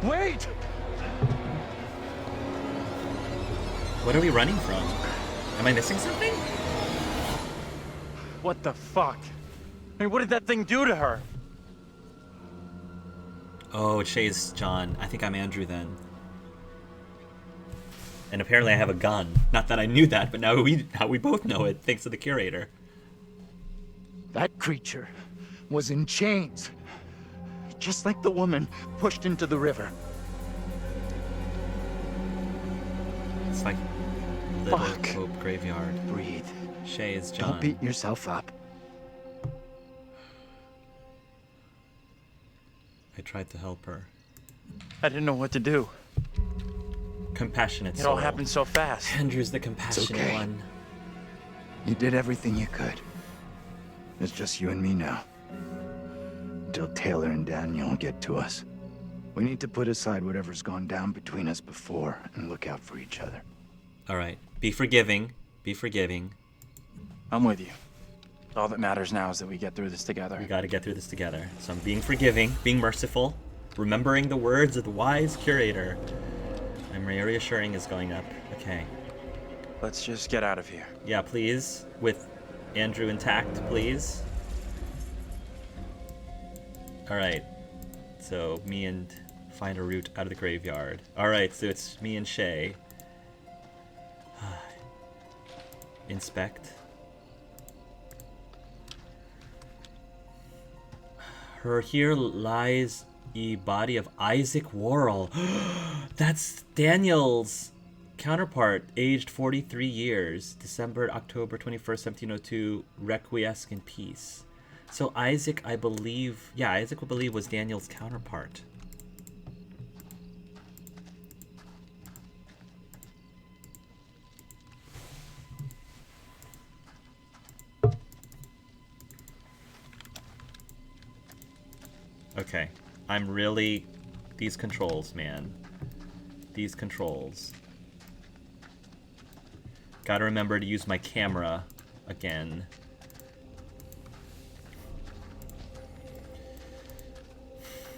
Wait! What are we running from? Am I missing something? What the fuck? I mean, what did that thing do to her? Oh, Shay's John. I think I'm Andrew then. And apparently I have a gun. Not that I knew that, but now we both know it, thanks to the curator. That creature was in chains. Just like the woman pushed into the river. It's like Little Fuck. Hope Graveyard. Breathe. Shay is John. Don't beat yourself up. I tried to help her. I didn't know what to do. Compassionate It soul. all happened so fast. Andrew's the compassionate okay. one. You did everything you could. It's just you and me now. Until Taylor and Daniel get to us. We need to put aside whatever's gone down between us before and look out for each other. All right. Be forgiving. Be forgiving. I'm with you. All that matters now is that we get through this together. We got to get through this together. So I'm being forgiving, being merciful, remembering the words of the wise curator. I'm reassuring is going up. Okay. Let's just get out of here. Yeah, please. With Andrew intact, please. All right. So me and find a route out of the graveyard. All right, so it's me and Shay. Inspect. Here lies the body of Isaac Worrell. That's Daniel's counterpart, aged 43 years, October 21st, 1702, requiesced in peace. So Isaac, I believe, Isaac, I believe, was Daniel's counterpart. Okay, I'm really... These controls, man. These controls. Gotta remember to use my camera again.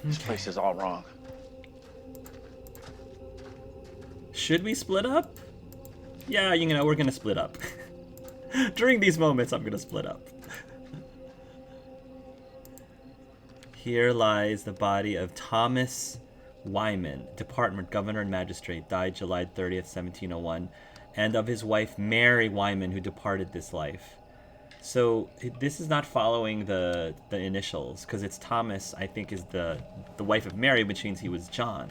This place is all wrong. Should we split up? Yeah, you know, we're gonna split up. During these moments, I'm gonna split up. Here lies the body of Thomas Wyman, Department Governor and Magistrate, died July 30th, 1701, and of his wife Mary Wyman, who departed this life. So this is not following the initials, because it's Thomas, I think, is the wife of Mary, which means he was John.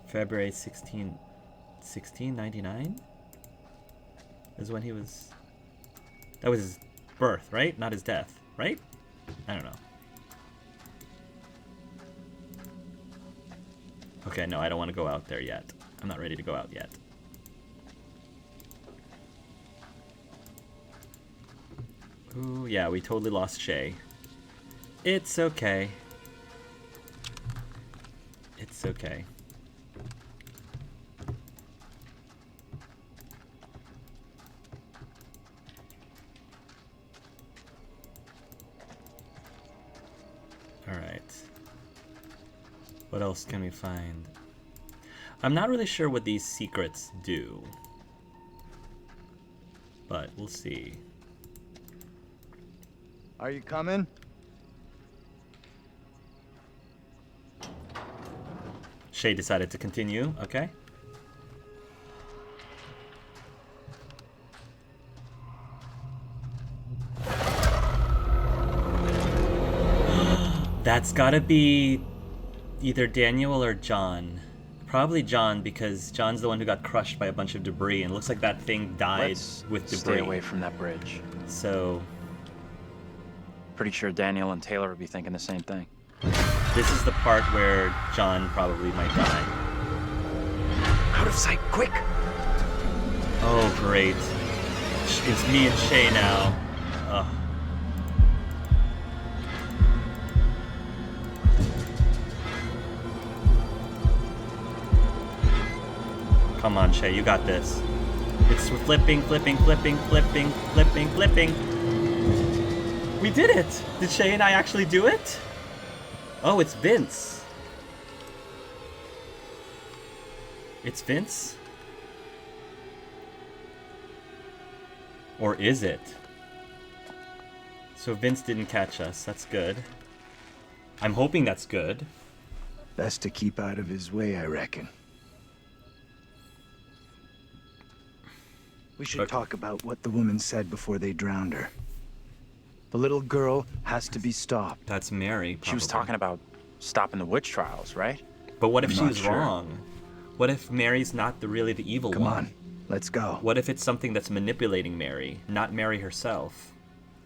February 1699 is when he was... That was his birth, right? Not his death, right? I don't know. Okay, no, I don't want to go out there yet. I'm not ready to go out yet. Ooh, yeah, we totally lost Shay. It's okay. It's okay. Alright. What else can we find? I'm not really sure what these secrets do. But we'll see. Are you coming? Shay decided to continue, okay. That's gotta be either Daniel or John. Probably John, because John's the one who got crushed by a bunch of debris, and it looks like that thing died with debris. Stay away from that bridge. So... Pretty sure Daniel and Taylor would be thinking the same thing. This is the part where John probably might die. Out of sight, quick! Oh, great. It's me and Shay now. Ugh. Come on, Shay, you got this. It's flipping, flipping, flipping, flipping, flipping, flipping. We did it! Did Shay and I actually do it? Oh, it's Vince. It's Vince? Or is it? So Vince didn't catch us. That's good. I'm hoping that's good. Best to keep out of his way, I reckon. We should talk about what the woman said before they drowned her. The little girl has to be stopped. That's Mary, She was probably. talking about stopping the witch trials, right? But what if I'm she not was sure. wrong? What if Mary's not really the evil Come one? on, let's go. What if it's something that's manipulating Mary, not Mary herself?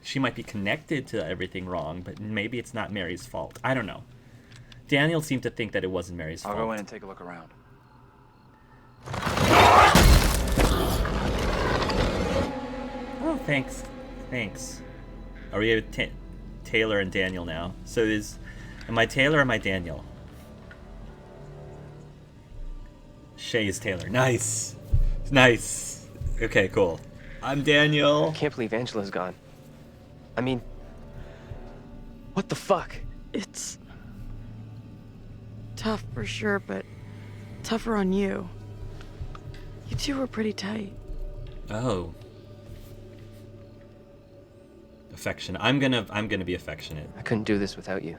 She might be connected to everything wrong, but maybe it's not Mary's fault. I don't know. Daniel seemed to think that it wasn't Mary's I'll fault. go in and take a look around. Oh, thanks. Thanks. Are we at Taylor and Daniel now? So am I Taylor or am I Daniel? Shay is Taylor. Nice. Nice. Okay, cool. I'm Daniel. Can't believe Angela's gone. I mean, what the fuck? It's tough for sure, but tougher on you. You two were pretty tight. Oh. Affectionate. I'm gonna be affectionate. I couldn't do this without you.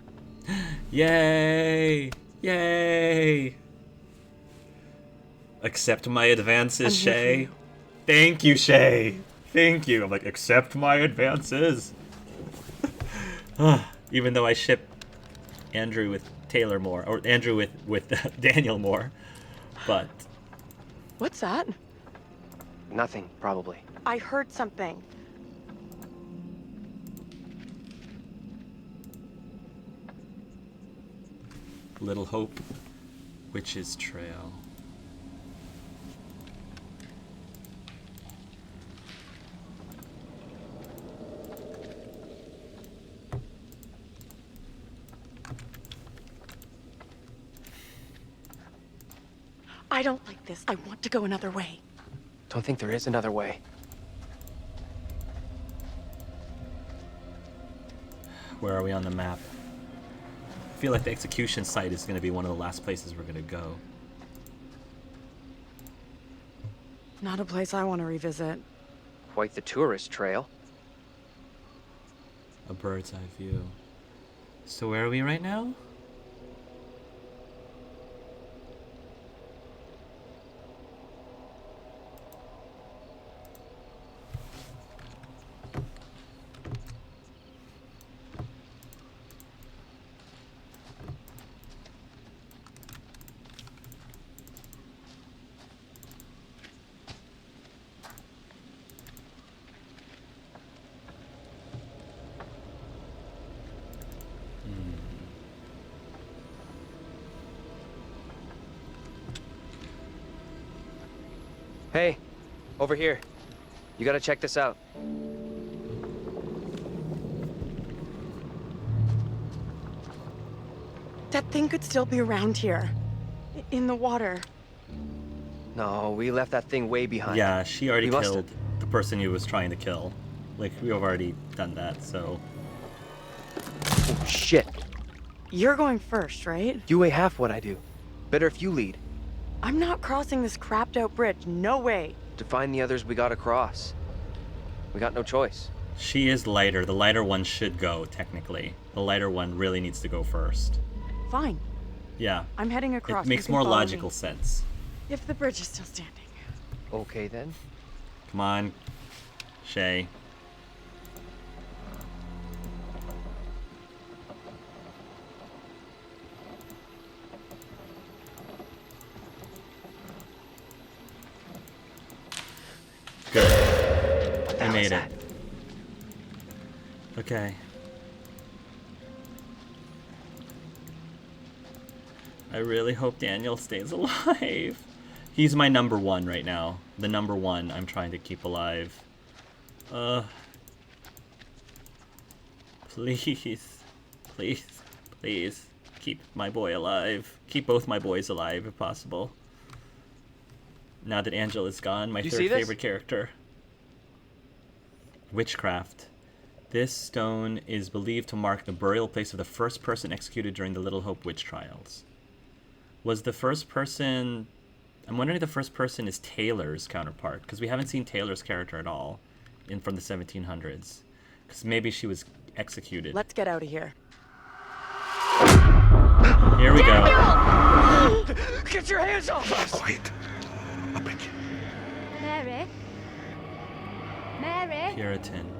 Yay! Yay! Accept my advances, I'm here for Shay. you. Thank you, Shay. Thank you. I'm like, accept my advances. Even though I ship Andrew with Taylor more, or Andrew with Daniel more, but What's that? Nothing, probably. I heard something. Little Hope, Witch's Trail. I don't like this. I want to go another way. Don't think there is another way. Where are we on the map? I feel like the execution site is going to be one of the last places we're going to go. Not a place I want to revisit. Quite the tourist trail. A bird's eye view. So where are we right now? Hey, over here. You gotta check this out. That thing could still be around here. In the water. No, we left that thing way behind. Yeah, she already We must killed the person he was trying to kill. Like, we have already done that, so... Oh, shit. You're going first, right? You weigh half what I do. Better if you lead. I'm not crossing this crapped out bridge. No way. To find the others we gotta cross. We got no choice. She is lighter. The lighter one should go, technically. The lighter one really needs to go first. Fine. Yeah. I'm heading across. It makes You can more follow logical me. sense. If the bridge is still standing. Okay then. Come on, Shay. Good. What the I hell made is it. that? Okay. I really hope Daniel stays alive. He's my number one right now. The number one I'm trying to keep alive. Please. Please. Please. Keep my boy alive. Keep both my boys alive if possible. Now that Angela's gone, my You third see this? favorite character. Witchcraft. This stone is believed to mark the burial place of the first person executed during the Little Hope witch trials. Was the first person I'm wondering if the first person is Taylor's counterpart, because we haven't seen Taylor's character at all from the 1700s. Because maybe she was executed. Let's get out of here. Here we go. Get your hands off us! Quiet. I beg you. Mary? Mary? Puritan.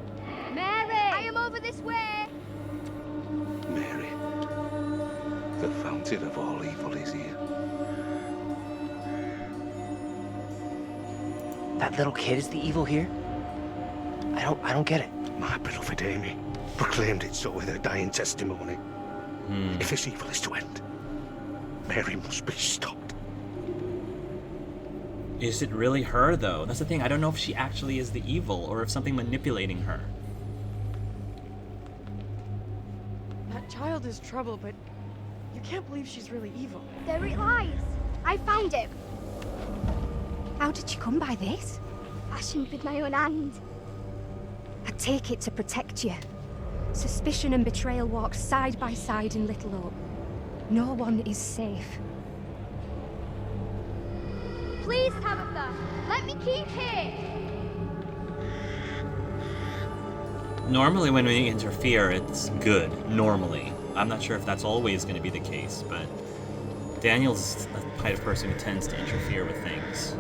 Mary! I am over this way! Mary. The fountain of all evil is here. That little kid is the evil here? I don't get it. My beloved Amy proclaimed it so with her dying testimony. If this evil is to end, Mary must be stopped. Is it really her, though? That's the thing. I don't know if she actually is the evil or if something manipulating her. That child is trouble, but you can't believe she's really evil. There it lies! I found it! How did you come by this? Fashioned with my own hand. I take it to protect you. Suspicion and betrayal walk side by side in Little Hope. No one is safe. Please, Tabitha, let me keep here! Normally when we interfere, it's good. Normally. I'm not sure if that's always going to be the case, but Daniel's the type of person who tends to interfere with things.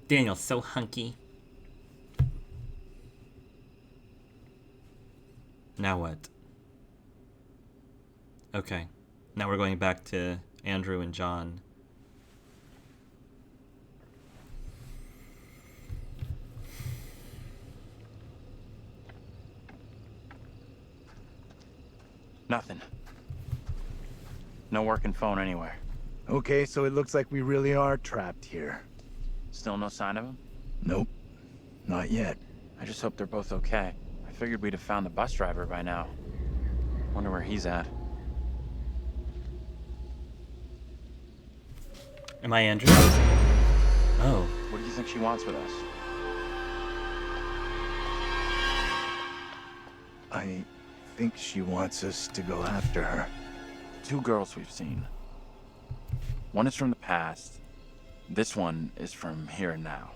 Daniel's so hunky. Now what? Okay. Now we're going back to Andrew and John. Nothing. No working phone anywhere. Okay, so it looks like we really are trapped here. Still no sign of him? Nope. Not yet. I just hope they're both okay. I figured we'd have found the bus driver by now. Wonder where he's at. Am I Andrew? Oh. What do you think she wants with us? I think she wants us to go after her. 2 girls we've seen. One is from the past. This one is from here and now.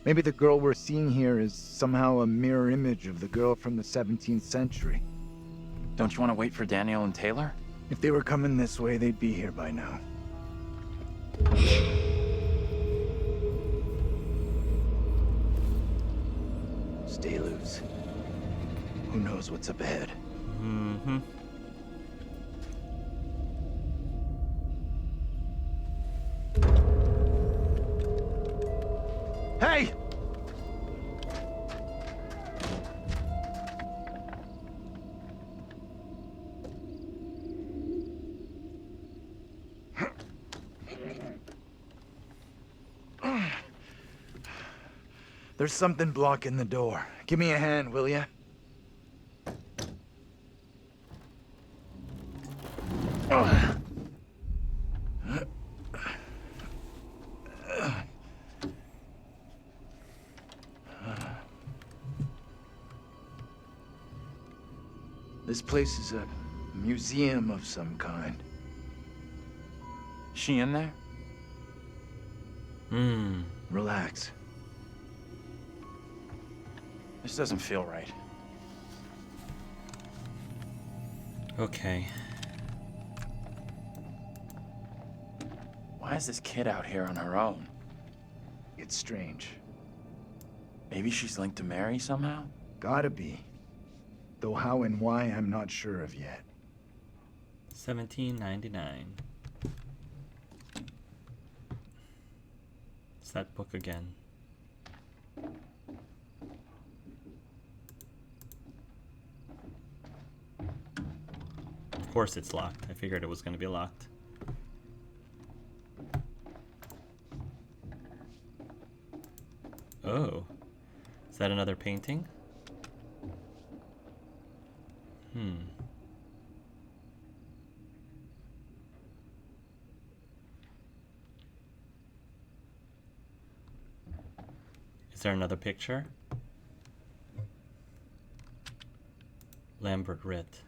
Maybe the girl we're seeing here is somehow a mirror image of the girl from the 17th century. Don't you want to wait for Daniel and Taylor? If they were coming this way, they'd be here by now. Stay loose. Who knows what's up ahead? Mm-hmm. Hey! There's something blocking the door. Give me a hand, will ya? This place is a museum of some kind. Is she in there? Relax. This doesn't feel right. Okay. Why is this kid out here on her own? It's strange. Maybe she's linked to Mary somehow? Gotta be. Though how and why, I'm not sure of yet. 1799. It's that book again. Of course it's locked. I figured it was going to be locked. Oh. Is that another painting? Is there another picture? Lambert Ritt.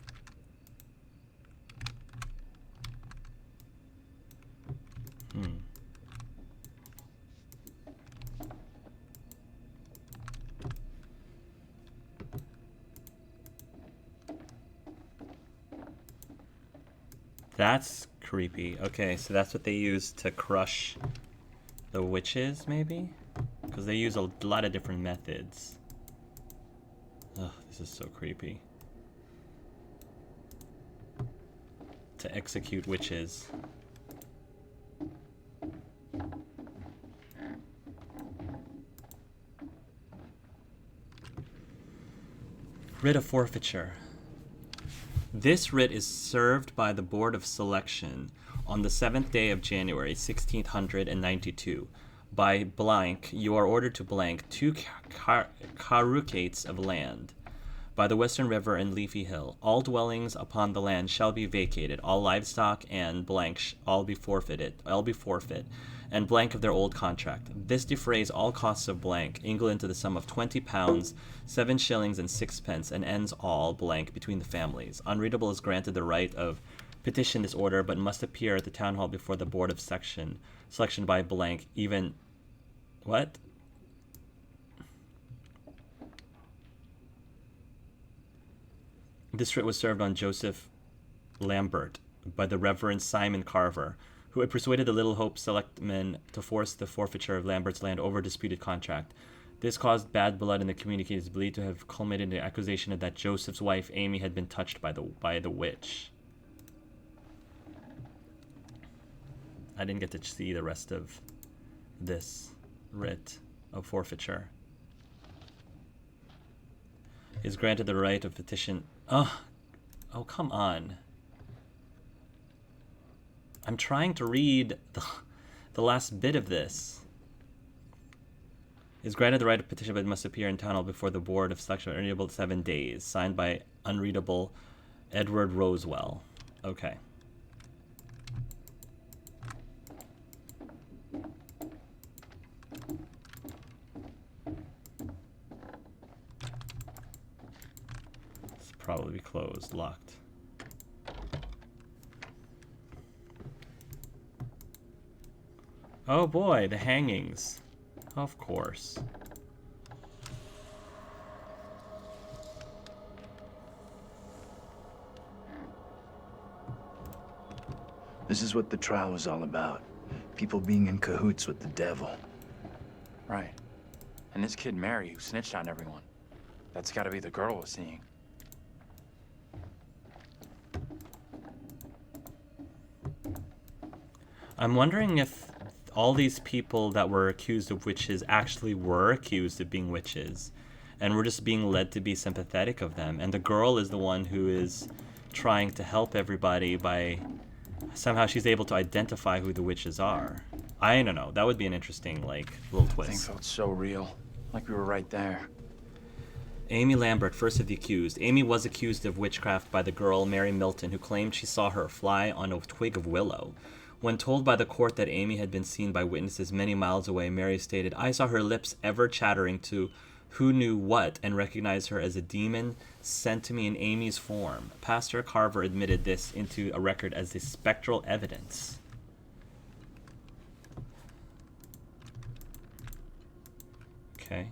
That's creepy. Okay, so that's what they use to crush the witches, maybe? Because they use a lot of different methods. Ugh, this is so creepy. To execute witches. Writ of forfeiture. This writ is served by the Board of Selection on the 7th day of January, 1692. By blank, you are ordered to blank 2 carucates of land by the Western River and Leafy Hill. All dwellings upon the land shall be vacated, all livestock and blank all be forfeit, and blank of their old contract. This defrays all costs of blank, England to the sum of £20, 7 shillings and 6 pence, and ends all blank between the families. Unreadable is granted the right of petition this order, but must appear at the town hall before the board of selection by blank, even... What? This writ was served on Joseph Lambert by the Reverend Simon Carver, who had persuaded the Little Hope selectmen to force the forfeiture of Lambert's land over a disputed contract. This caused bad blood in the community. It is believed to have culminated in the accusation that Joseph's wife, Amy, had been touched by the witch. I didn't get to see the rest of this writ of forfeiture. Is granted the right of petition... Oh, come on. I'm trying to read the last bit of this. Is granted the right of petition, but must appear in town hall before the board of selection unreadable 7 days. Signed by unreadable Edward Rosewell. Okay. It's probably closed, locked. Oh boy, the hangings. Of course. This is what the trial was all about. People being in cahoots with the devil. Right. And this kid Mary, who snitched on everyone. That's gotta be the girl we're seeing. I'm wondering if all these people that were accused of witches actually were accused of being witches, and we're just being led to be sympathetic of them. And the girl is the one who is trying to help everybody by somehow she's able to identify who the witches are. I don't know. That would be an interesting, like, little twist. Thing felt so real, like we were right there. Amy Lambert, first of the accused. Amy was accused of witchcraft by the girl Mary Milton, who claimed she saw her fly on a twig of willow. When told by the court that Amy had been seen by witnesses many miles away, Mary stated, "I saw her lips ever chattering to who knew what, and recognized her as a demon sent to me in Amy's form." Pastor Carver admitted this into a record as the spectral evidence. Okay.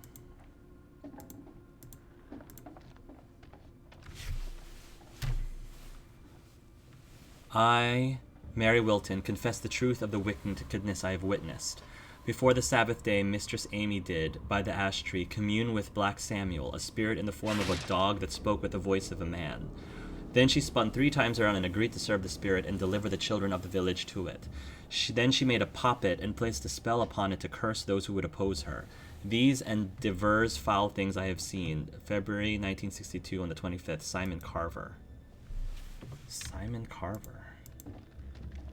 I, Mary Wilton, confess the truth of the wickedness I have witnessed. Before the Sabbath day, Mistress Amy did, by the ash tree, commune with Black Samuel, a spirit in the form of a dog that spoke with the voice of a man. Then she spun 3 times around and agreed to serve the spirit and deliver the children of the village to it. Then she made a poppet and placed a spell upon it to curse those who would oppose her. These and divers foul things I have seen. February 1962 on the 25th, Simon Carver. Simon Carver.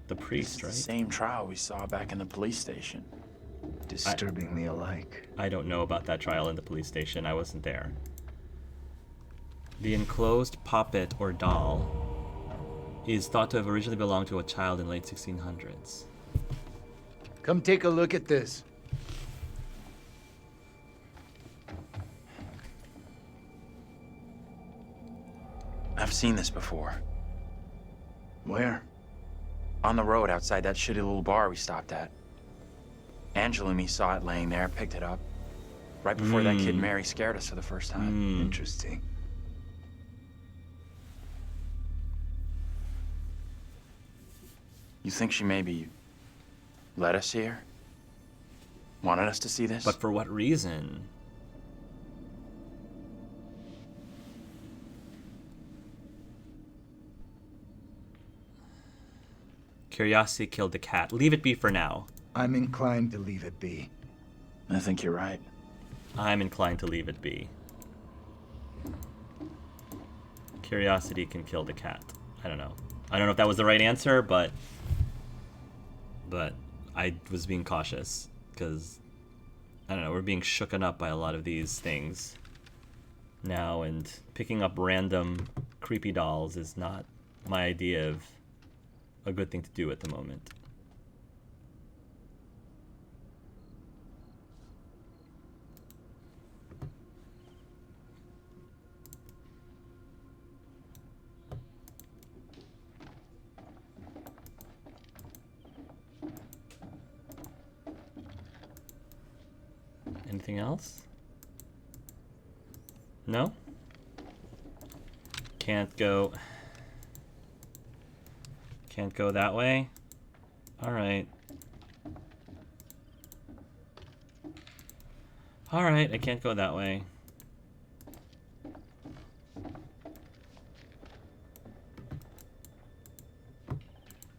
The priest, right? The same trial we saw back in the police station. Disturbingly alike. I don't know about that trial in the police station. I wasn't there. The enclosed poppet or doll is thought to have originally belonged to a child in the late 1600s. Come take a look at this. I've seen this before. Where? On the road outside that shitty little bar we stopped at. Angela and me saw it laying there, picked it up. Right before that kid Mary scared us for the first time. Interesting. You think she maybe let us see her? Wanted us to see this? But for what reason? Curiosity killed the cat. Leave it be for now. I'm inclined to leave it be. I think you're right. I'm inclined to leave it be. Curiosity can kill the cat. I don't know. I don't know if that was the right answer, but I was being cautious because I don't know, we're being shooken up by a lot of these things now, and picking up random creepy dolls is not my idea of a good thing to do at the moment. Anything else? No? Can't go that way? Alright. Alright, I can't go that way.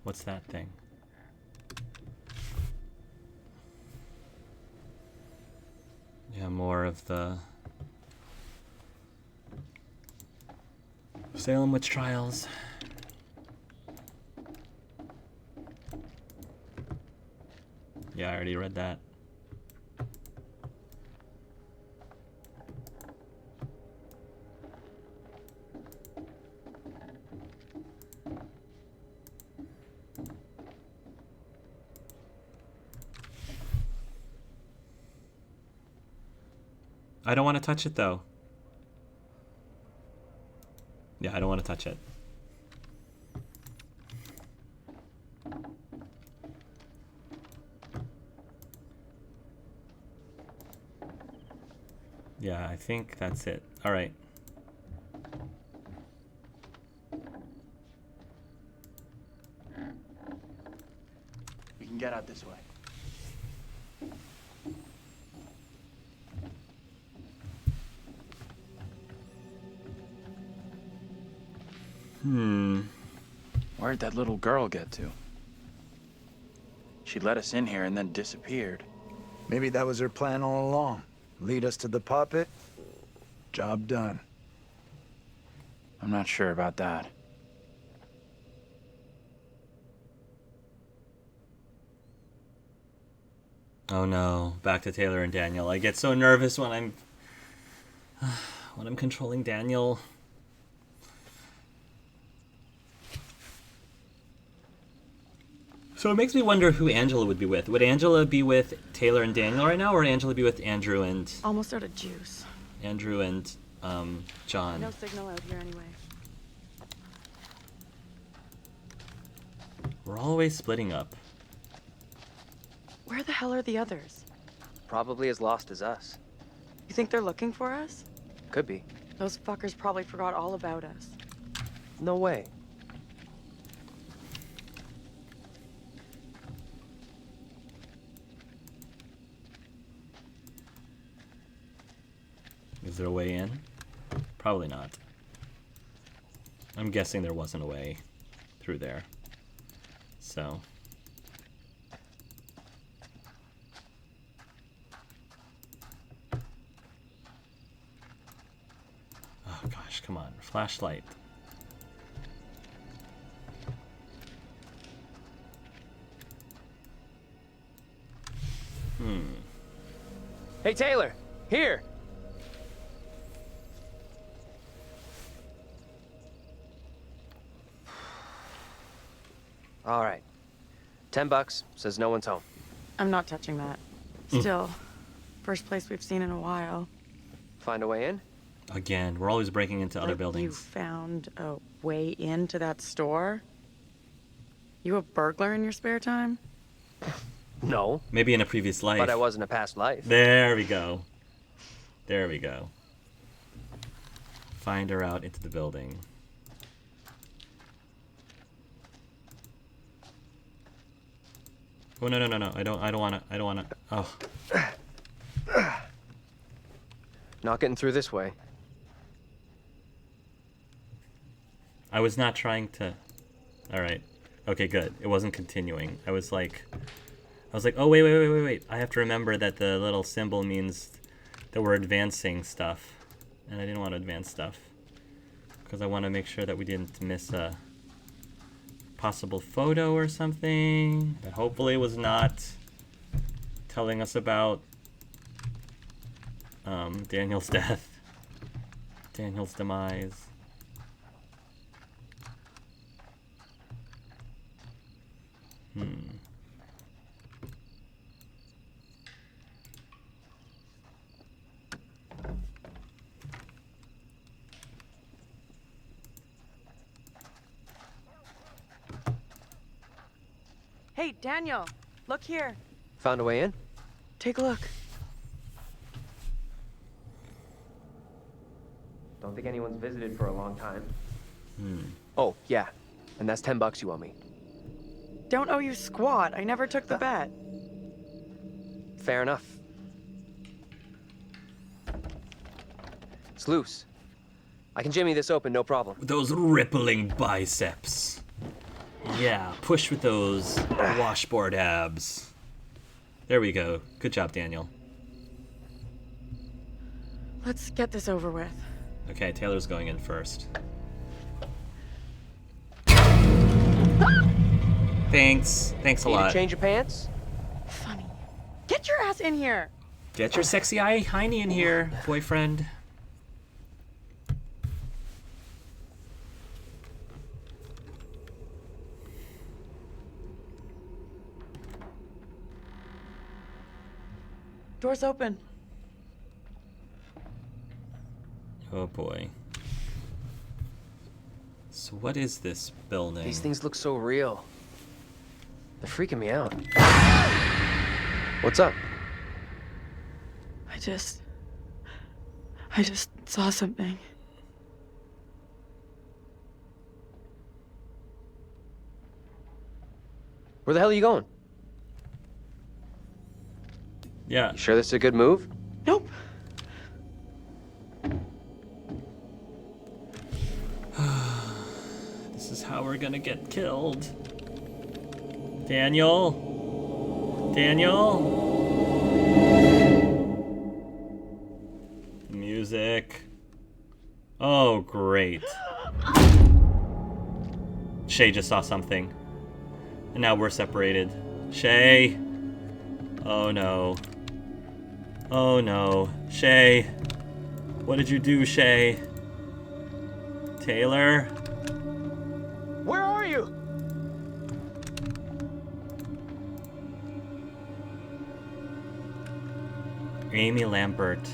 What's that thing? Yeah, more of the Salem witch trials. Yeah, I already read that. I don't want to touch it though. Yeah, I don't want to touch it. Yeah, I think that's it. All right. We can get out this way. Where'd that little girl get to? She let us in here and then disappeared. Maybe that was her plan all along. Lead us to the puppet. Job done. I'm not sure about that. Oh no, back to Taylor and Daniel. I get so nervous when I'm controlling Daniel. So it makes me wonder who Angela would be with. Would Angela be with Taylor and Daniel right now, or would Angela be with Andrew and Almost out of juice. John? No signal out here anyway. We're always splitting up. Where the hell are the others? Probably as lost as us. You think they're looking for us? Could be. Those fuckers probably forgot all about us. No way. Is there a way in? Probably not. I'm guessing there wasn't a way through there. So. Oh gosh, come on. Flashlight. Hey, Taylor! Here! All right. $10, says no one's home. I'm not touching that. Still, first place we've seen in a while. Find a way in? Again, we're always breaking into other Like, buildings. You found a way into that store? You a burglar in your spare time? No, Maybe in a previous life. but I was in a past life. There we go. There we go. Find her out into the building. Oh, no. I don't wanna. Oh. Not getting through this way. I was not trying to... Alright. Okay, good. It wasn't continuing. I was like, oh, wait. I have to remember that the little symbol means that we're advancing stuff. And I didn't want to advance stuff. Because I want to make sure that we didn't miss a possible photo or something. That hopefully was not telling us about Daniel's death. Daniel's demise. Hey, Daniel, look here. Found a way in? Take a look. Don't think anyone's visited for a long time. Oh, yeah. And that's $10 you owe me. Don't owe you squat. I never took the bet. Fair enough. It's loose. I can jimmy this open, no problem. Those rippling biceps. Yeah, push with those washboard abs. There we go. Good job, Daniel. Let's get this over with. Okay, Taylor's going in first. Thanks a Need to lot. change your pants? Funny. Get your ass in here. Get your sexy eye hiney in here, boyfriend. Door's open. Oh boy. So what is this building? These things look so real. They're freaking me out. What's up? I just saw something. Where the hell are you going? Yeah. You sure this is a good move? Nope. This is how we're gonna get killed. Daniel? Music. Oh, great. Shay just saw something. And now we're separated. Shay. Oh no. Oh no. Shay. What did you do, Shay? Taylor? Where are you? Amy Lambert.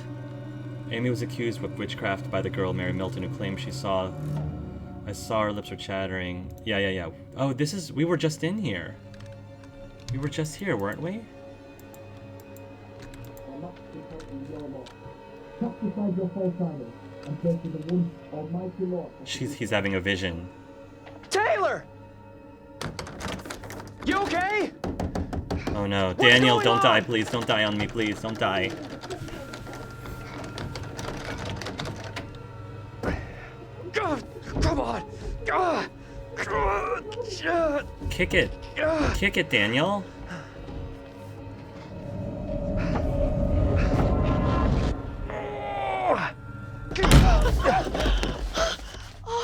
Amy was accused of witchcraft by the girl Mary Milton who claimed she saw... I saw her lips were chattering. Yeah. Oh, this is... We were just in here. We were just here, weren't we? He's having a vision. Taylor! You okay? Oh no. What's Daniel, going don't on? die, please. Don't die on me, please. Don't die. God, come on! God, Kick it. Kick it, Daniel.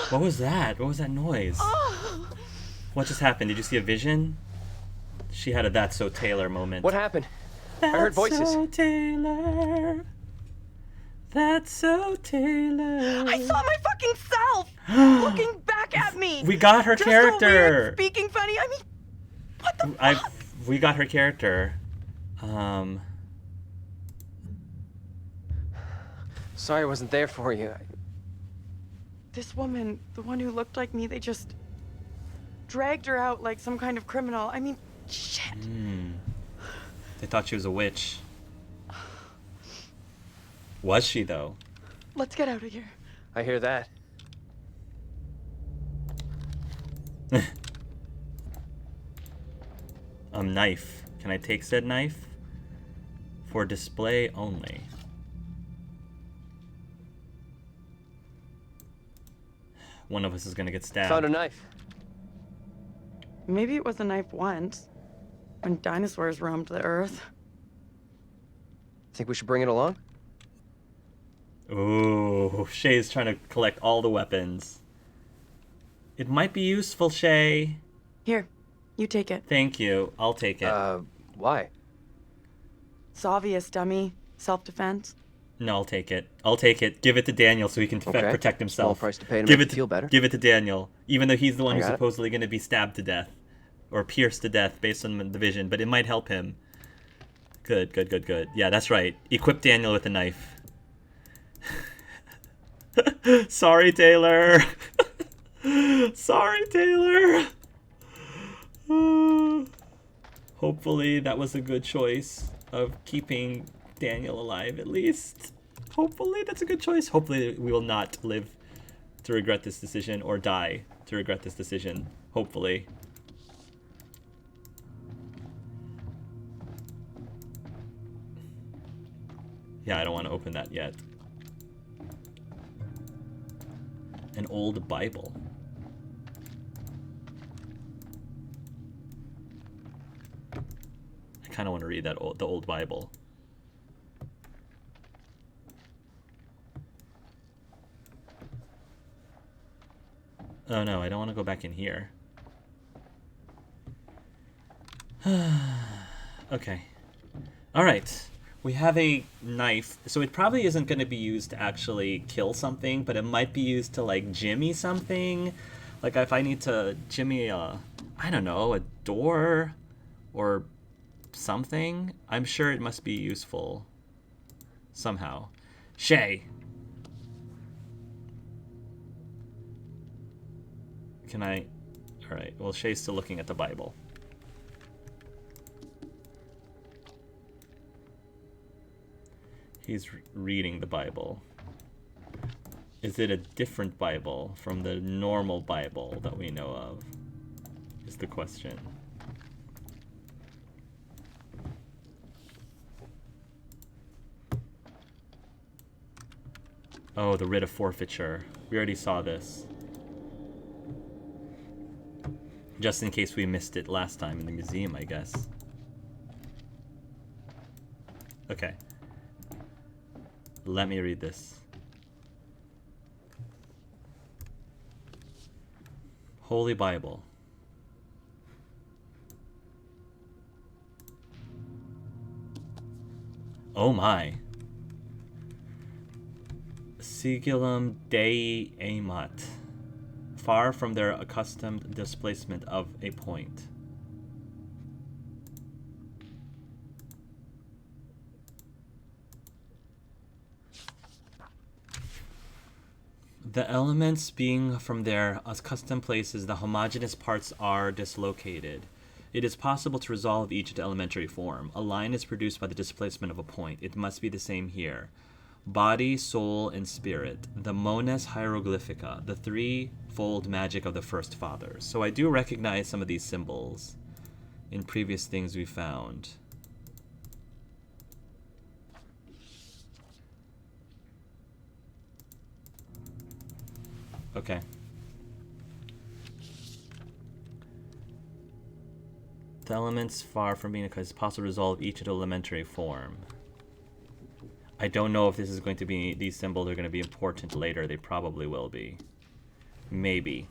What was that? What was that noise? What just happened? Did you see a vision? She had a That's So Taylor moment. What happened? I heard voices. That's so Taylor. That's so Taylor. I saw my fucking self looking back at me. We got her Just so character. weird, speaking funny. I mean, what the fuck? We got her character. Sorry I wasn't there for you. This woman, the one who looked like me, they just dragged her out like some kind of criminal. I mean, shit. They thought she was a witch. Was she, though? Let's get out of here. I hear that. Knife. Can I take said knife? For display only. One of us is gonna get stabbed. Found a knife. Maybe it was a knife once, when dinosaurs roamed the earth. Think we should bring it along? Ooh, Shay's trying to collect all the weapons. It might be useful, Shay. Here, you take it. Thank you. I'll take it. Why? It's obvious, dummy. Self-defense. No, I'll take it. I'll take it. Give it to Daniel so he can Okay. protect himself. Small price to pay to give make it you feel better. Give it to Daniel, even though he's the one I who's got it. supposedly going to be stabbed to death or pierced to death based on the vision, but it might help him. Good, good, good, good. Yeah, that's right. Equip Daniel with a knife. Sorry, Taylor. Sorry, Taylor. Hopefully that was a good choice of keeping Daniel alive, at least. Hopefully that's a good choice. Hopefully we will not live to regret this decision or die to regret this decision. Hopefully. Yeah, I don't want to open that yet. An old Bible. I kind of want to read the old Bible. Oh no, I don't want to go back in here. Okay. Alright. We have a knife. So it probably isn't going to be used to actually kill something, but it might be used to, like, jimmy something. Like, if I need to jimmy I don't know, a door or something. I'm sure it must be useful somehow. Shay! Can I... Alright, well, Shay's still looking at the Bible. He's reading the Bible. Is it a different Bible from the normal Bible that we know of? Is the question. Oh, the writ of forfeiture. We already saw this. Just in case we missed it last time in the museum, I guess. Okay. Let me read this. Holy Bible. Oh my. Sigillum Dei Amat. Far from their accustomed displacement of a point. The elements being from their accustomed places, the homogeneous parts are dislocated. It is possible to resolve each into elementary form. A line is produced by the displacement of a point. It must be the same here. Body, soul, and spirit. The Mones Hieroglyphica, the threefold magic of the first fathers. So I do recognize some of these symbols in previous things we found. Okay. The elements far from being because it's possible to resolve each into elementary form. I don't know if this is going to be, these symbols are going to be important later. They probably will be. Maybe.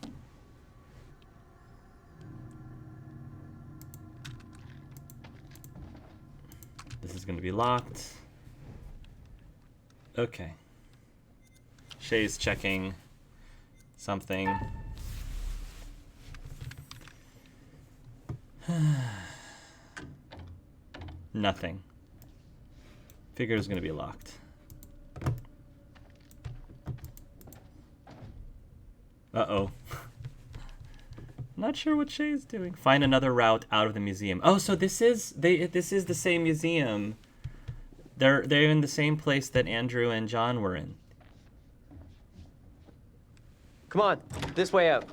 This is going to be locked. Okay. Shay's checking something. Nothing. Figure is going to be locked. Uh-oh. Not sure what Shay's doing. Find another route out of the museum. Oh, so this is the same museum. They're in the same place that Andrew and John were in. Come on, this way out.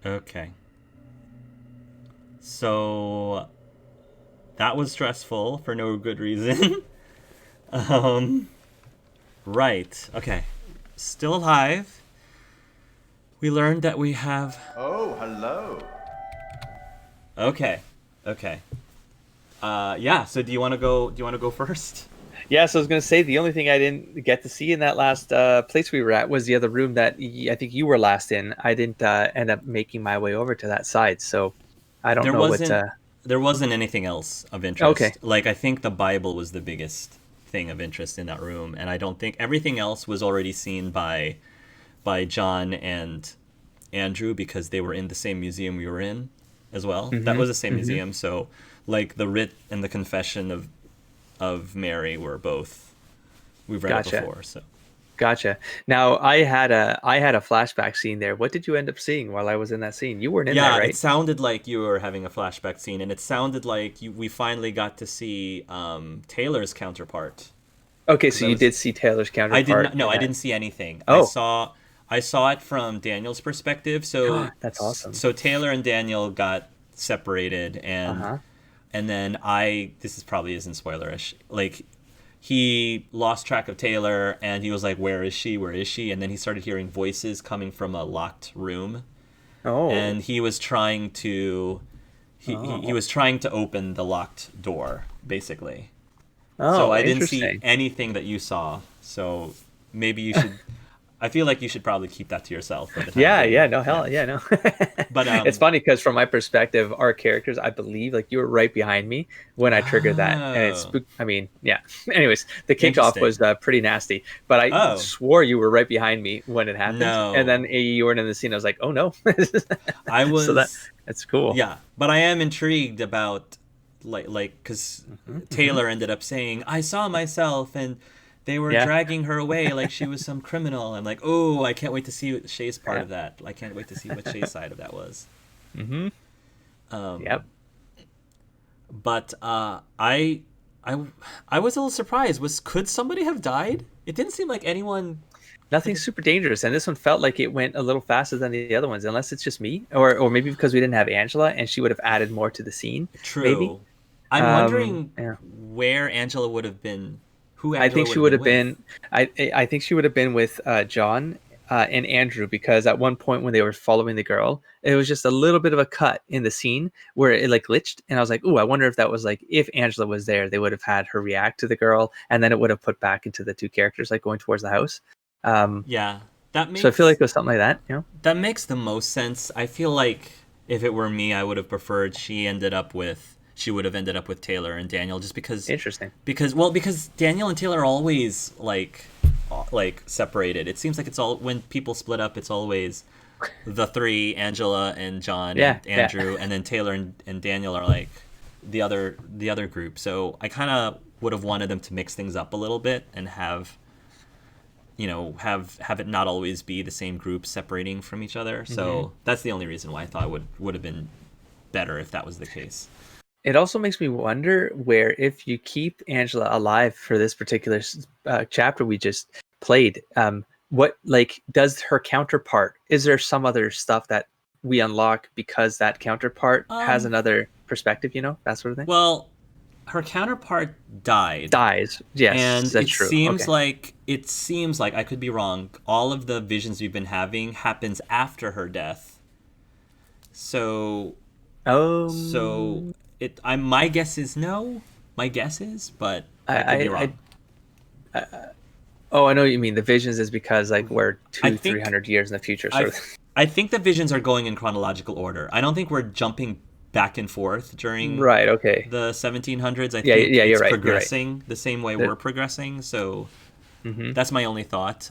Okay. So that was stressful for no good reason. Right. Okay. Still alive. We learned that we have. Oh, hello. Okay. Okay. Yeah. So do you want to go? Do you want to go first? Yeah, so I was going to say the only thing I didn't get to see in that last place we were at was the other room that I think you were last in. I didn't end up making my way over to that side, so I don't know what. There wasn't anything else of interest. Okay. Like, I think the Bible was the biggest thing of interest in that room, and I don't think everything else was already seen by John and Andrew because they were in the same museum we were in as well. Mm-hmm. That was the same museum, so like the writ and the confession of Mary were both we've read Gotcha. it before. So Gotcha. Now I had a flashback scene there. What did you end up seeing while I was in that scene? You weren't in there, right? It sounded like you were having a flashback scene, and it sounded like we finally got to see Taylor's counterpart. Okay, so you did see Taylor's counterpart. I did not. No, I didn't see anything. Oh. I saw it from Daniel's perspective. So that's awesome. So Taylor and Daniel got separated, and then this probably isn't spoilerish. Like, he lost track of Taylor, and he was like, "Where is she? Where is she?" And then he started hearing voices coming from a locked room. Oh. And he was trying to he was trying to open the locked door, basically. Oh, so I didn't see anything that you saw. So maybe you should. I feel like you should probably keep that to yourself. For the time being. No. But it's funny because from my perspective, our characters, I believe, like you were right behind me when I triggered that, and it's. I mean, yeah. Anyways, the kickoff was pretty nasty, but I swore you were right behind me when it happened, and then you weren't in the scene. I was like, oh no. I was. So that's cool. Yeah, but I am intrigued about like because Taylor ended up saying, "I saw myself," and they were dragging her away like she was some criminal. I'm like, oh, I can't wait to see Shay's part of that. I can't wait to see what Shay's side of that was. Yep. But I was a little surprised. Could somebody have died? It didn't seem like anyone. Nothing super dangerous, and this one felt like it went a little faster than the other ones, unless it's just me, or maybe because we didn't have Angela and she would have added more to the scene. True. Maybe. I'm wondering where Angela would have been. I think she would have been. I think she would have been with John and Andrew, because at one point when they were following the girl, it was just a little bit of a cut in the scene where it like glitched, and I was like, "Ooh, I wonder if that was like if Angela was there, they would have had her react to the girl, and then it would have put back into the two characters like going towards the house." That makes. So I feel like it was something like that. That makes the most sense. I feel like if it were me, I would have preferred she would have ended up with Taylor and Daniel, just because. Interesting. Because Daniel and Taylor are always like separated. It seems like it's all when people split up, it's always the three, Angela and John and Andrew, and then Taylor and Daniel are like the other group. So I kind of would have wanted them to mix things up a little bit and have it not always be the same group separating from each other. So that's the only reason why I thought it would have been better if that was the case. It also makes me wonder where, if you keep Angela alive for this particular chapter we just played, what does her counterpart? Is there some other stuff that we unlock because that counterpart has another perspective? That sort of thing. Well, her counterpart dies. Yes, and that's true. It seems like I could be wrong. All of the visions we've been having happens after her death. So. My guess is no. My guess is, but I could be wrong. I know what you mean. The visions is because we're 300 years in the future. I think the visions are going in chronological order. I don't think we're jumping back and forth during the 1700s. I think it's progressing the same way we're progressing. So that's my only thought.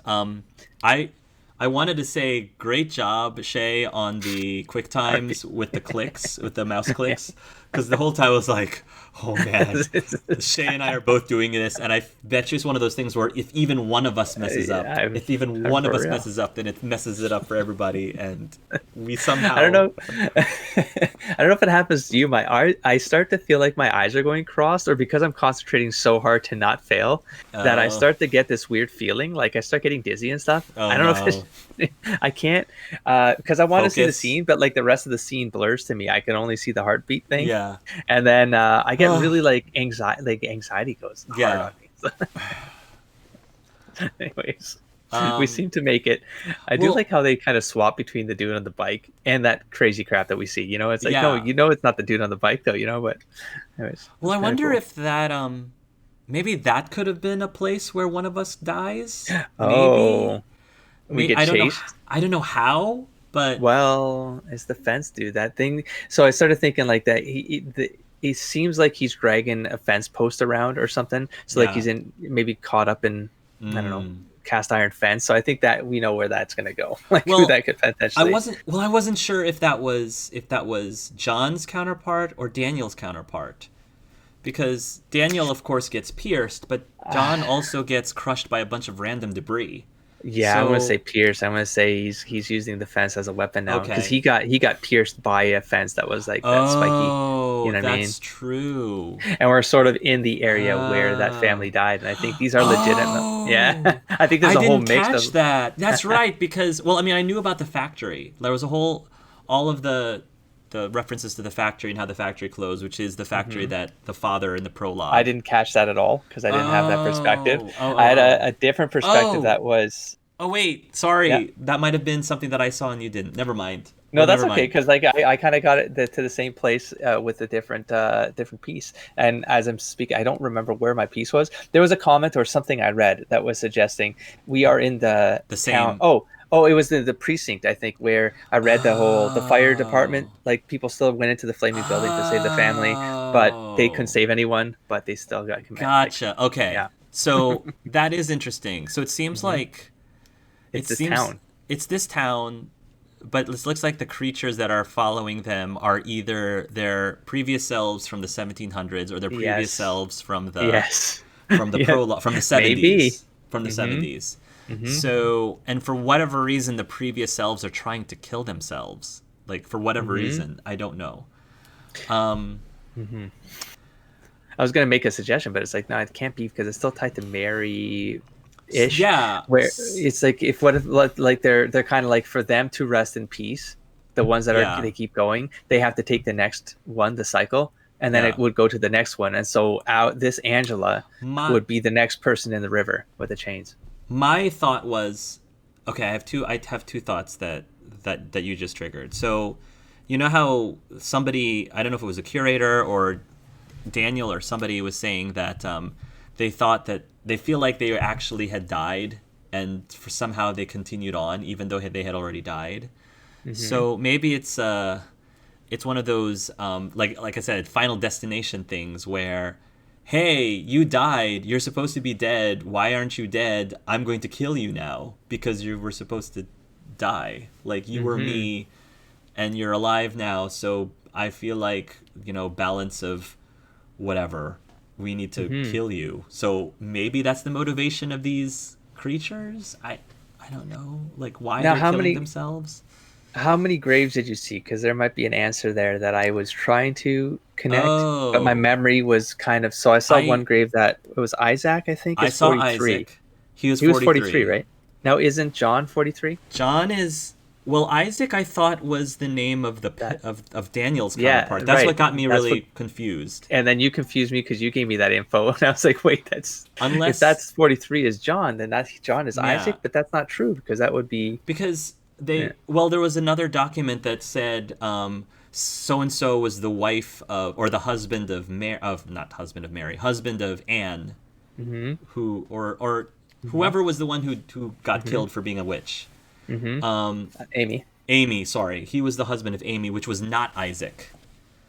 I wanted to say great job, Shay, on the quick times with the clicks, with the mouse clicks, Because the whole time I was like, oh man, Shay and I are both doing this, and I bet you it's one of those things where if even one of us messes up, if even one of us messes up, then it messes it up for everybody, and we somehow. I don't know. I don't know if it happens to you. I start to feel like my eyes are going crossed, or because I'm concentrating so hard to not fail, that I start to get this weird feeling, like I start getting dizzy and stuff. I don't know if I can't, because I want to see the scene, but like the rest of the scene blurs to me. I can only see the heartbeat thing. Yeah. And then I get really like anxiety goes hard on me. So. Anyways, we seem to make it. I do like how they kind of swap between the dude on the bike and that crazy crap that we see. You know, it's like no, it's not the dude on the bike though. You know, but anyways. Well, I wonder if that maybe that could have been a place where one of us dies. Oh, we get chased. I don't know how, but well, it's the fence, dude. That thing. So I started thinking like that. He seems like he's dragging a fence post around or something. So like he's maybe caught up in I don't know, cast iron fence. So I think that we know where that's gonna go. Like who that could potentially. I wasn't sure if that was John's counterpart or Daniel's counterpart. Because Daniel of course gets pierced, but John also gets crushed by a bunch of random debris. Yeah, so, I'm gonna say pierced. I'm gonna say he's using the fence as a weapon now because he got pierced by a fence that was like that spiky. You know what I mean? That's true. And we're sort of in the area where that family died, and I think these are legitimate. Yeah, I think there's a whole mix of. I didn't catch that. That's right, because I mean, I knew about the factory. There was all of the references to the factory and how the factory closed, which is the factory that the father in the prologue. I didn't catch that at all because I didn't have that perspective. I had a different perspective that was. Oh wait, sorry. That might have been something that I saw and you didn't. Never mind. No, that's okay because like I kind of got it to the same place with a different piece. And as I'm speaking, I don't remember where my piece was. There was a comment or something I read that was suggesting we are in the town. Same. Oh, it was the precinct, I think, where I read the fire department. Like people still went into the flaming building to save the family, but they couldn't save anyone. But they still got committed. Gotcha. Okay. Yeah. So that is interesting. So it seems like it's this town, but it looks like the creatures that are following them are either their previous selves from the 1700s or their previous selves from the prologue from the 70s. Maybe. From the 70s. So, and for whatever reason, the previous selves are trying to kill themselves. Like, for whatever reason, I don't know. I was going to make a suggestion, but it's like, no, it can't be because it's still tied to Mary-ish. Yeah. Where it's like, they're kind of like, for them to rest in peace, the ones that they keep going, they have to take the next one, the cycle, and then it would go to the next one. And so this Angela would be the next person in the river with the chains. My thought was, okay, I have two thoughts that you just triggered. So, you know how somebody, I don't know if it was a curator or Daniel or somebody was saying that they thought that they feel like they actually had died and somehow they continued on even though they had already died. So maybe it's one of those like I said, Final Destination things where, hey, you died. You're supposed to be dead. Why aren't you dead? I'm going to kill you now because you were supposed to die. Like, you were me, and you're alive now. So I feel like, balance of whatever. We need to kill you. So maybe that's the motivation of these creatures. I don't know. Like, why they're killing themselves. How many graves did you see? Because there might be an answer there that I was trying to connect, but my memory was kind of. So I saw one grave that it was Isaac, I think. I saw 43. Isaac. He was 43, right? Now, isn't John 43? John is. Well, Isaac, I thought was the name of of Daniel's counterpart. That's what got me really confused. And then you confused me because you gave me that info, and I was like, wait, if that's 43 is John, then John is Isaac, but that's not true because that would be because. There was another document that said so and so was the wife of, or the husband of husband of Anne, who or whoever was the one who got killed for being a witch. Amy, sorry, he was the husband of Amy, which was not Isaac.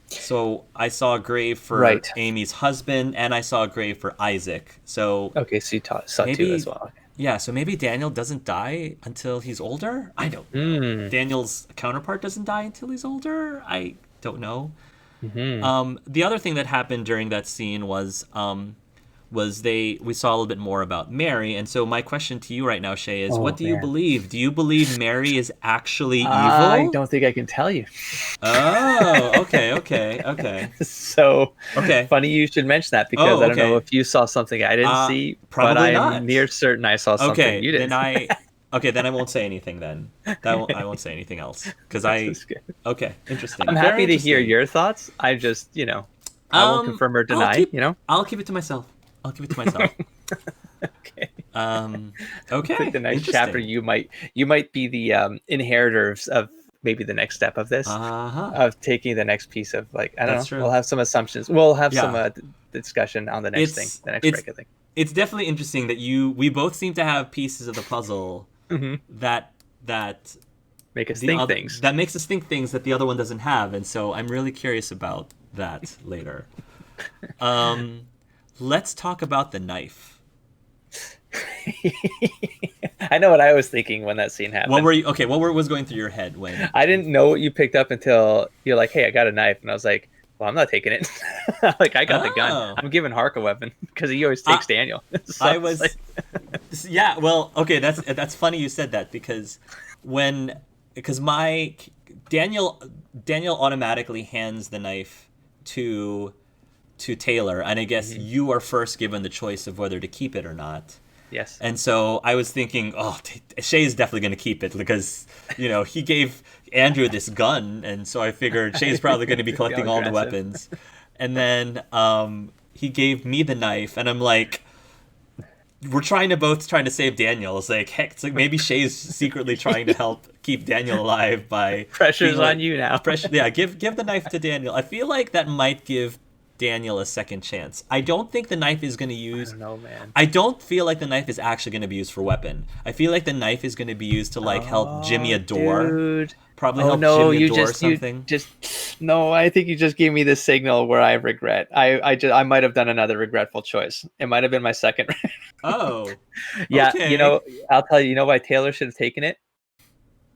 So I saw a grave for Amy's husband, and I saw a grave for Isaac. So okay, so you saw two as well. Okay. Yeah, so maybe Daniel doesn't die until he's older? I don't know. Daniel's counterpart doesn't die until he's older? I don't know. The other thing that happened during that scene was we saw a little bit more about Mary, and so my question to you right now, Shay, is what do you believe? Do you believe Mary is actually evil? I don't think I can tell you. Oh, okay. So Okay. funny you should mention that, because I don't know if you saw something I didn't see, probably but I'm not. near certain I saw something you didn't. Then I won't say anything then. I won't say anything else because okay, interesting. I'm happy to hear your thoughts. I just, I won't confirm or deny, I'll keep it to myself. Okay. Okay. I think the next chapter you might be the inheritor of maybe the next step of this, of taking the next piece of, like, I don't know. True. We'll have some assumptions. We'll have some discussion on the next break, I think. It's definitely interesting that we both seem to have pieces of the puzzle that make us think things. That makes us think things that the other one doesn't have, and so I'm really curious about that later. Let's talk about the knife. I know what I was thinking when that scene happened. What was going through your head when? I didn't know what you picked up until you're like, "Hey, I got a knife," and I was like, "Well, I'm not taking it." Like, I got the gun. I'm giving Hark a weapon because he always takes Daniel. So I was, yeah. Well, okay, that's funny you said that, because my Daniel automatically hands the knife to Taylor, and I guess you are first given the choice of whether to keep it or not. Yes. And so I was thinking, Shay's definitely going to keep it, because he gave Andrew this gun, and so I figured Shay's probably going to be collecting all the weapons. And then he gave me the knife, and I'm like, we're trying to save Daniel. It's like, heck, it's like maybe Shay's secretly trying to help keep Daniel alive by pressure's on you now. Give the knife to Daniel. I feel like that might give Daniel a second chance. I don't think the knife is going to use. I don't know, man. I don't feel like the knife is actually going to be used for weapon. I feel like the knife is going to be used to help Jimmy a door. Dude. Probably help Jimmy a door or something. No, I think you just gave me the signal where I regret. I might have done another regretful choice. It might have been my second. Oh. Yeah, okay. I'll tell you. You know why Taylor should have taken it?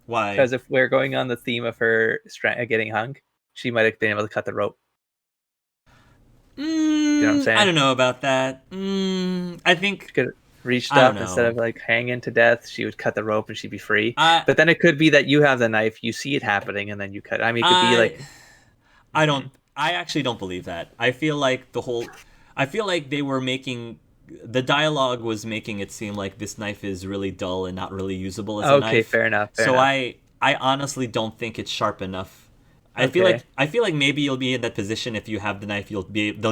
Why? Because if we're going on the theme of her getting hung, she might have been able to cut the rope. You know what I'm saying? I don't know about that. I think she could have reached up instead of like hanging to death. She would cut the rope and she'd be free. But then it could be that you have the knife, you see it happening, and then you cut. I mean, it could be like. I actually don't believe that. I feel like they were making. The dialogue was making it seem like this knife is really dull and not really usable as a knife. Okay, fair enough. I honestly don't think it's sharp enough. I feel like maybe you'll be in that position if you have the knife. They'll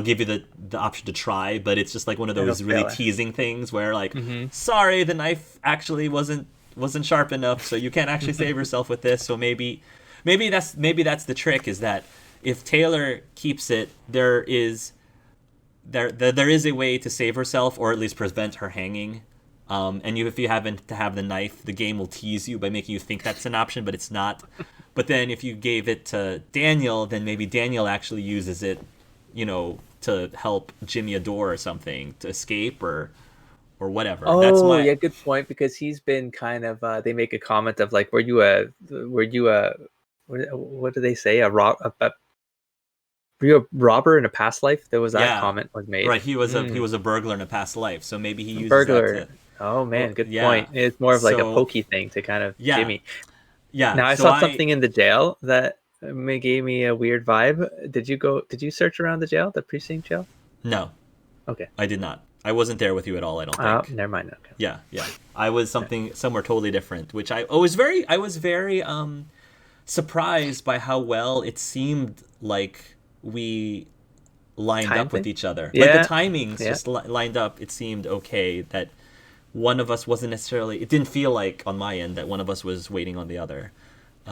give you the option to try, but it's just like one of those really teasing things where like, sorry, the knife actually wasn't sharp enough, so you can't actually save yourself with this. So maybe that's the trick, is that if Taylor keeps it, there is a way to save herself, or at least prevent her hanging. And if you happen to have the knife, the game will tease you by making you think that's an option, but it's not. But then if you gave it to Daniel, then maybe Daniel actually uses it, to help Jimmy a door or something, to escape or whatever. Oh, yeah, good point, because he's been kind of. They make a comment of like, were you a what do they say? Were you a robber in a past life? There was that comment was made. Right, he was a burglar in a past life, so maybe he uses burglar. That to, oh man, good point. It's more of like a pokey thing to kind of Jimmy. Yeah. Now I saw something in the jail that gave me a weird vibe. Did you search around the jail, the precinct jail? No. Okay. I did not. I wasn't there with you at all, I don't think. Oh, never mind. Okay. Yeah. I was somewhere totally different, which I was very surprised by how well it seemed like we lined up with each other. Yeah. Like the timings just lined up. It seemed okay that one of us wasn't necessarily. It didn't feel like on my end that one of us was waiting on the other.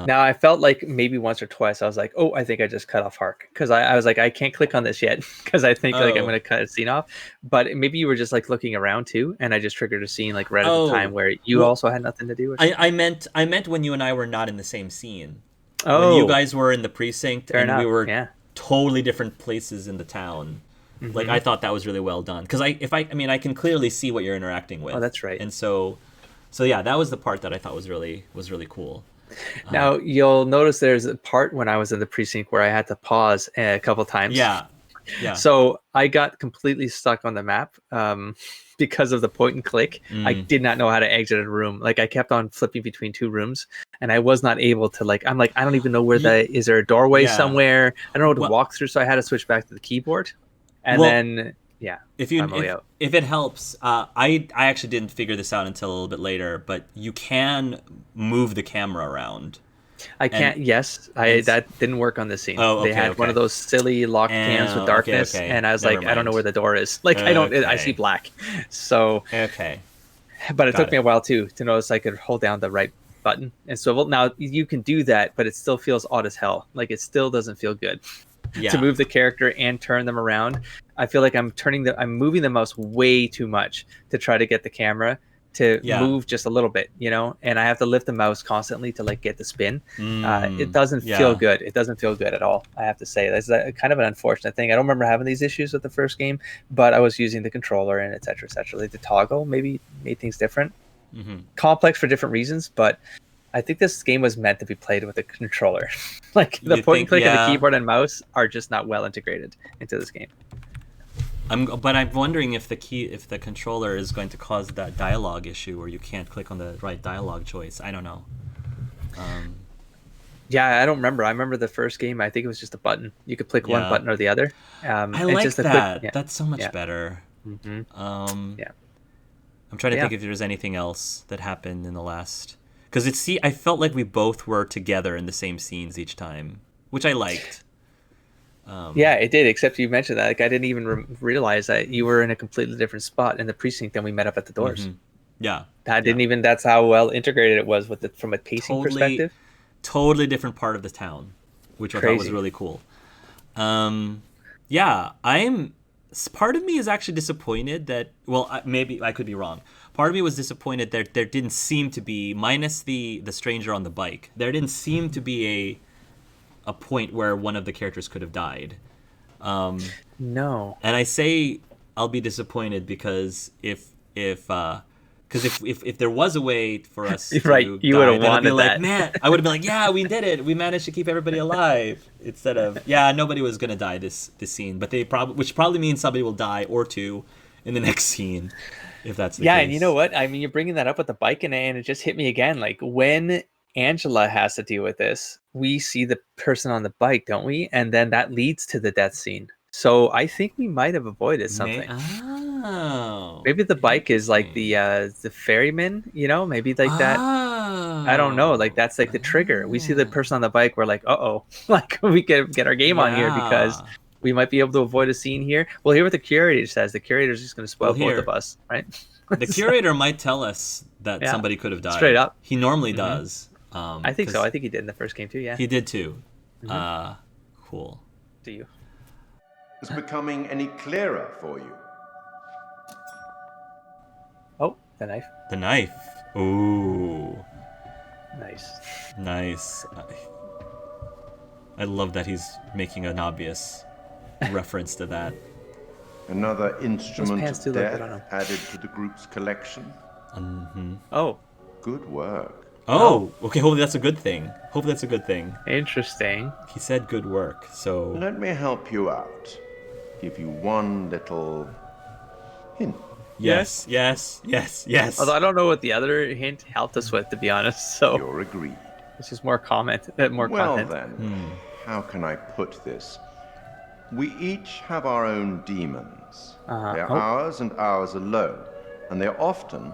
Now I felt like maybe once or twice I was like, oh, I think I just cut off Hark, because I was like, I can't click on this yet because I think like I'm going to cut a scene off. But maybe you were just like looking around too, and I just triggered a scene like right at the time where you also had nothing to do with it. I meant when you and I were not in the same scene. Oh, when you guys were in the precinct enough. We were totally different places in the town. Mm-hmm. Like I thought that was really well done, because I can clearly see what you're interacting with. Oh, that's right. And so yeah, that was the part that I thought was really cool. Now you'll notice there's a part when I was in the precinct where I had to pause a couple times. Yeah. So I got completely stuck on the map because of the point and click. I did not know how to exit a room. Like I kept on flipping between two rooms, and I was not able to I'm like I don't even know where is there a doorway somewhere? I don't know what to walk through, so I had to switch back to the keyboard, and then if it helps, I actually didn't figure this out until a little bit later, but you can move the camera around. I can't. That didn't work on this scene. Oh, okay, they had one of those silly lock cams with darkness, and I was Never like, I don't know mind. where the door is. Like I see black. So but it took me a while to notice I could hold down the right button and swivel. Now you can do that, but it still feels odd as hell. Like it still doesn't feel good to move the character and turn them around. I feel like I'm moving the mouse way too much to try to get the camera to move just a little bit, and I have to lift the mouse constantly to get the spin. It doesn't feel good. It doesn't feel good at all, I have to say. That's kind of an unfortunate thing. I don't remember having these issues with the first game, but I was using the controller and et cetera, like the toggle maybe made things different. Complex for different reasons, but I think this game was meant to be played with a controller. The point and click and the keyboard and mouse are just not well integrated into this game. But I'm wondering if the controller is going to cause that dialogue issue where you can't click on the right dialogue choice. I don't know. I don't remember. I remember the first game. I think it was just a button. You could click one button or the other. I like that. That's so much better. I'm trying to think if there's anything else that happened in the last. Because I felt like we both were together in the same scenes each time, which I liked. It did, except you mentioned that. I didn't even realize that you were in a completely different spot in the precinct than we met up at the doors. That's how well integrated it was from a pacing perspective. Totally different part of the town, which I thought was really cool. Part of me is actually disappointed that, maybe I could be wrong. Part of me was disappointed that there didn't seem to be, minus the stranger on the bike, there didn't seem to be a point where one of the characters could have died. No. And I say I'll be disappointed because if there was a way for us to you would have wanted that. Man, I would have been like, yeah, we did it. We managed to keep everybody alive. Instead of, nobody was gonna die this scene, but which probably means somebody will die or two in the next scene, if that's the case. And you know what? I mean, you're bringing that up with the bike, and it just hit me again. Like when Angela has to deal with this, we see the person on the bike, don't we? And then that leads to the death scene. So I think we might have avoided something. Maybe the bike is like the ferryman, maybe like that. I don't know. Like that's like the trigger. We see the person on the bike. We're like, like we can get our game on here because we might be able to avoid a scene here. We'll hear what the curator says. The curator's just going to spoil both of us, right? The curator might tell us that somebody could have died. Straight up. He normally does. I think so. I think he did in the first game too. Yeah, he did too. Cool. Do you? Is becoming any clearer for you? Oh, the knife. The knife. Ooh. Nice. I love that he's making an obvious reference to that. Another instrument of death added to the group's collection. Oh. Good work. Oh, okay. Hopefully that's a good thing. Interesting. He said good work, so... Let me help you out. Give you one little hint. Yes. Although I don't know what the other hint helped us with, to be honest. So you're agreed. It's just more content. Well then, how can I put this? We each have our own demons. They're ours and ours alone, and they're often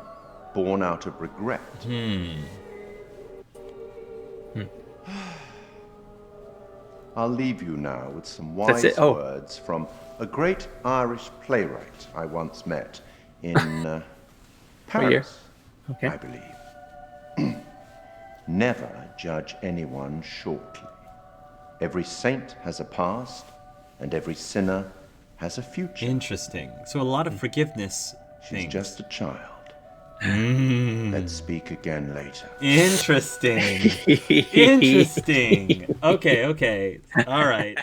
born out of regret. I'll leave you now with some wise words from a great Irish playwright I once met in Paris, I believe. Never judge anyone shortly. Every saint has a past, and every sinner has a future. Interesting. So a lot of forgiveness She's just a child. Let's speak again later. Interesting. Okay. All right.